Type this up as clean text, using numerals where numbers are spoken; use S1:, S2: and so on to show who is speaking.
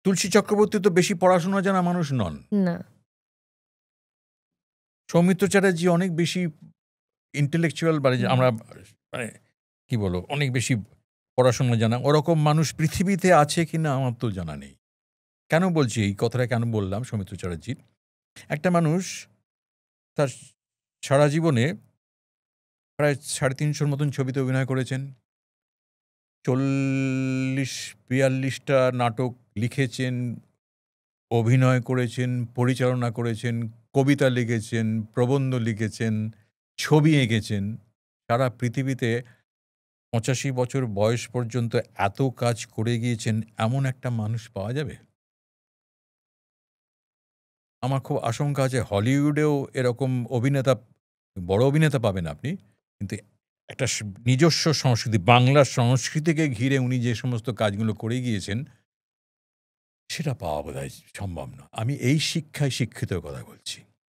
S1: তুলসী চক্রবর্তী তো বেশি পড়াশোনা জানা মানুষ নন।
S2: না।
S1: সৌমিত্র চ্যাটার্জি অনেক বেশি ইন্টেলেকচুয়াল, মানে
S2: হুম।
S1: আমরা মানে কি বলবো, অনেক বেশি পড়াশোনা জানা। ওরকম মানুষ পৃথিবীতে আছে কিনা আমার তো জানা নেই। কেন বলছি এই কথাটা, কেন বললাম সৌমিত্র চ্যাটার্জির? একটা মানুষ তার সারা জীবনে প্রায় ৩৫০র মতন ছবিতে অভিনয় করেছেন। ৪০-৪২টা নাটক লিখেছেন, অভিনয় করেছেন, পরিচালনা করেছেন, কবিতা লিখেছেন, প্রবন্ধ লিখেছেন, ছবি এঁকেছেন। সারা পৃথিবীতে ৮৫ বছর বয়স পর্যন্ত এত কাজ করে গিয়েছেন, এমন একটা মানুষ পাওয়া যাবে? আমার খুব আশঙ্কা আছে হলিউডেও এরকম অভিনেতা, বড় অভিনেতা পাবেন আপনি। কিন্তু একটা নিজস্ব সংস্কৃতি, বাংলার সংস্কৃতিকে ঘিরে উনি যে সমস্ত কাজগুলো করে গিয়েছেন, সেটা পাওয়া বোধহয় সম্ভব না। আমি এই শিক্ষায় শিক্ষিতের কথা বলছি।